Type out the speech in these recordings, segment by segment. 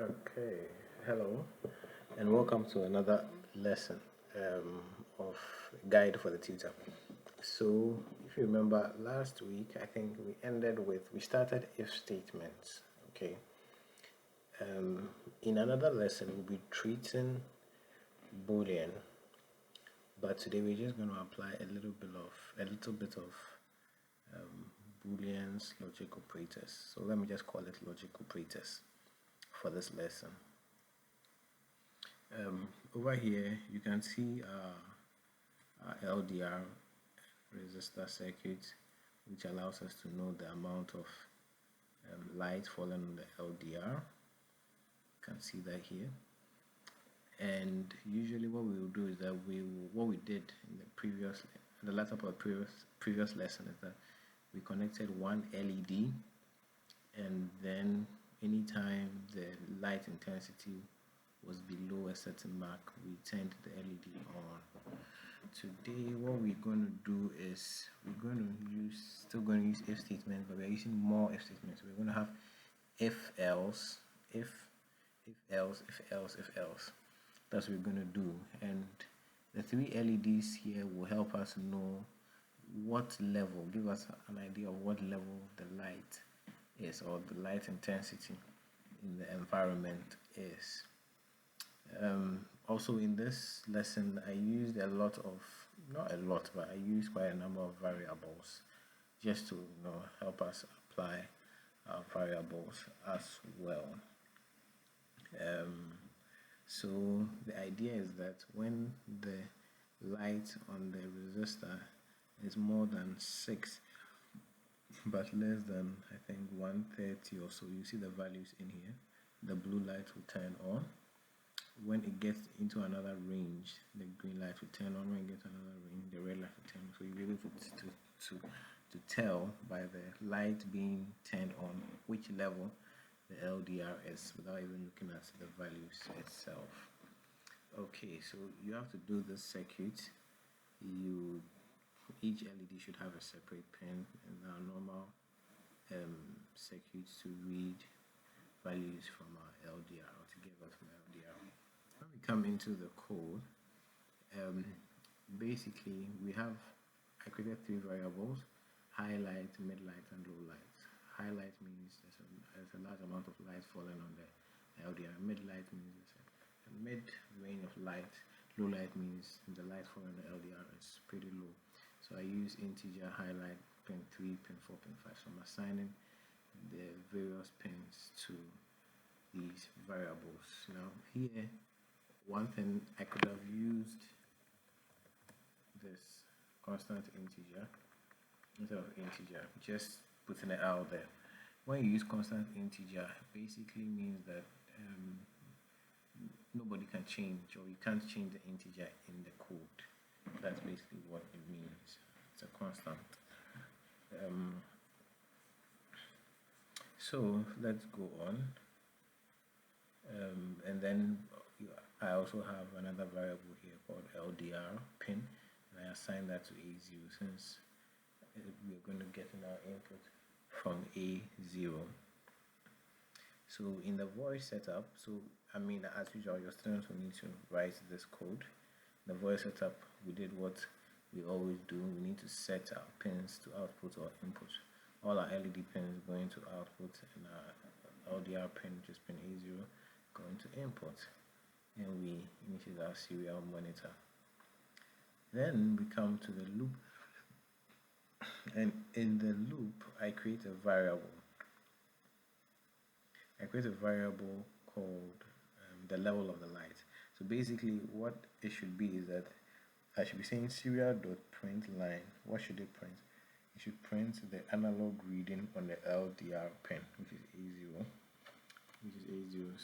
Okay, hello, and welcome to another lesson of Guide for the Tutor. So, if you remember last week, I think we started if statements. Okay, in another lesson, we'll be treating Boolean, but today we're just going to apply a little bit of Boolean's logic operators. So let me just call it logic operators for this lesson. Over here, you can see our LDR resistor circuit, which allows us to know the amount of light falling on the LDR. You can see that here. And usually, what we will do is that what we did in the latter part of the previous lesson is that we connected one LED, and then anytime the light intensity was below a certain mark, we turned the LED on. Today, what we're going to do is still going to use if statements, but we're using more if statements. We're going to have if else, if else, if else, if else. That's what we're going to do. And the three LEDs here will help us know what level, give us an idea of what level the light is, or the light intensity in the environment is. Also in this lesson, I used not a lot, but I used quite a number of variables just to help us apply variables as well. So the idea is that when the light on the resistor is more than 6 but less than, I think, 130 or so, you see the values in here, the blue light will turn on. When it gets into another range, the green light will turn on. When it gets another range, the red light will turn on. So you'll be able to tell by the light being turned on which level the LDR is without even looking at the values itself. Okay, so you have to do this circuit. Each LED should have a separate pin, and our normal circuits to read values from our LDR, or to give us from LDR. When we come into the code, basically I created three variables: highlight, midlight, and low light. Highlight means there's a large amount of light falling on the LDR. Midlight means there's a mid range of light. Low light means the light falling on the LDR is pretty low. So I use integer highlight pin 3, pin 4, pin 5. So I'm assigning the various pins to these variables. Now here, one thing, I could have used this constant integer instead of integer, just putting it out there. When you use constant integer, basically means that nobody can change, or you can't change the integer in the code. That's basically what it means. It's a constant. So let's go on. And then I also have another variable here called LDR pin, and I assign that to A0 since we're going to get our input from A0. So in the voice setup, as usual, your students will need to write this code. The voice setup, we did what we always do. We need to set our pins to output or input. All our LED pins going to output, and our LDR pin, which is pin A0, going to input. And we initiate our serial monitor. Then we come to the loop, and in the loop, I create a variable. Called the level of the light. So basically, what it should be is that I should be saying serial.println. What should it print? It should print the analog reading on the LDR pin, which is A0.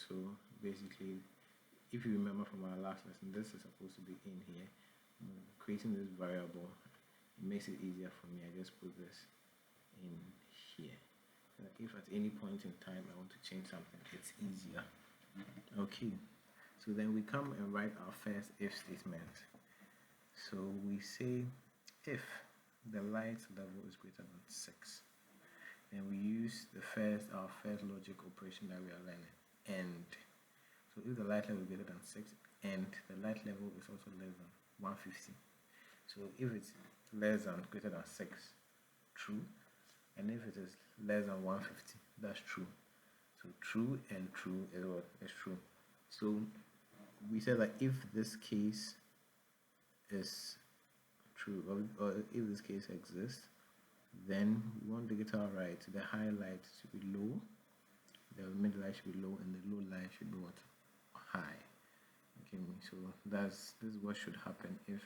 So basically, if you remember from our last lesson, this is supposed to be in here. Creating this variable, it makes it easier for me. I just put this in here. If at any point in time I want to change something, it's easier. Okay, so then we come and write our first if statement. So we say if the light level is greater than 6, and we use our first logic operation that we are learning, and. So if the light level is greater than 6 and the light level is also less than 150. So if it's less than greater than 6, true. And if it is less than 150, that's true. So true and true is what is true. So we said that if this case is true, or if this case exists, then we want to get our right. The highlight should be low, the mid light should be low, and the low light should be what? High. Okay, so this is what should happen if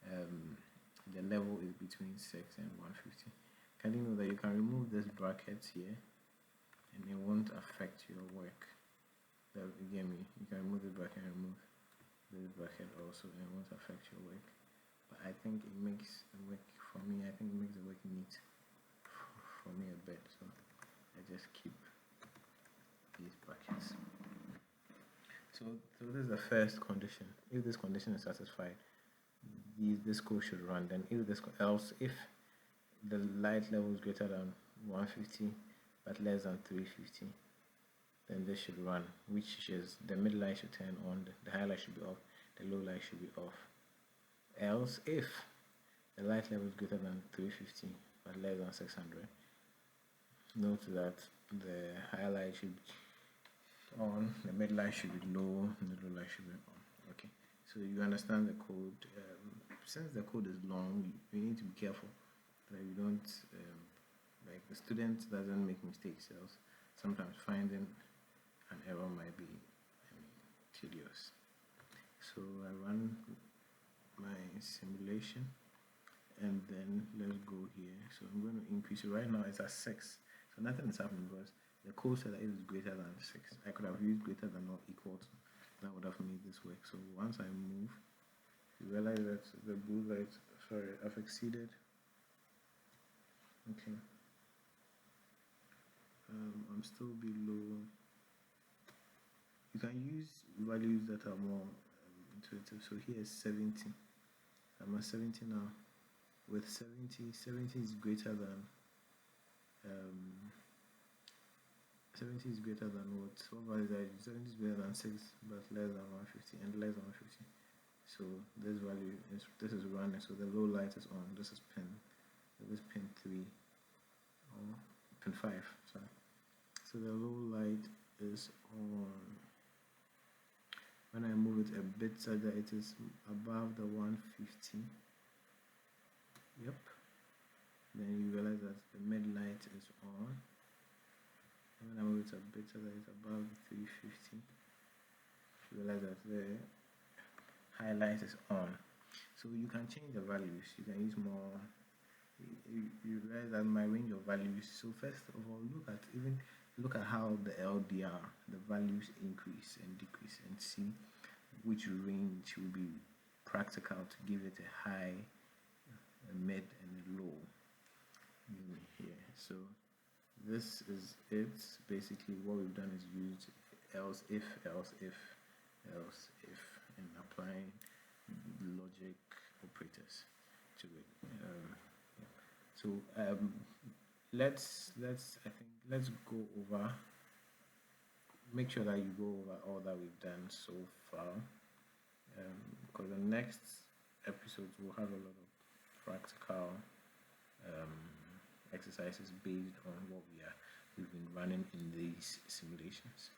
the level is between 6 and 150. Can you know that you can remove this bracket here and it won't affect your work? That you get me? You can remove the bracket and remove this bracket also, and it won't affect your work. But I think it makes the work for me. I think it makes the work neat for me a bit. So I just keep these brackets. So this is the first condition. If this condition is satisfied, this code should run. Then if the light level is greater than 150 but less than 350, then this should run, which is the mid light should turn on, the highlight should be off, the low light should be off. Else, if the light level is greater than 350 but less than 600, note that the highlight should be on, the mid light should be low, and the low light should be on. Okay, so you understand the code. Since the code is long, you need to be careful that you don't, like the student doesn't make mistakes, else sometimes finding an error might be tedious. So I run my simulation and then let's go here. So I'm going to increase it. Right now it's at 6, so nothing is happening because the code said that it is greater than 6. I could have used greater than or equal to. That would have made this work. So once I move, you realize that the blue light, sorry, I've exceeded. Okay. I'm still below. You can use values that are more intuitive. So here is 70. I'm at 70 now. With 70 is greater than 70 is greater than what? What value is that? 70 is greater than 6 but less than 150 and less than 150. So this value is running. So the low light is on. This is pin. This pin 3 or pin 5. Sorry. So the low light is on. When I move it a bit so that it is above the 150. Yep. Then you realize that the mid light is on. And when I move it a bit so that it's above 350, you realize that the highlight is on. So you can change the values. You can use more. You realize that my range of values. So first of all, look at how the LDR, the values increase and decrease, and see which range will be practical to give it a high, a mid, and a low. Here. So this is it. Basically, what we've done is used else if, and applying logic operators to it. So let's go over. Make sure that you go over all that we've done so far, because the next episodes will have a lot of practical exercises based on what we've been running in these simulations.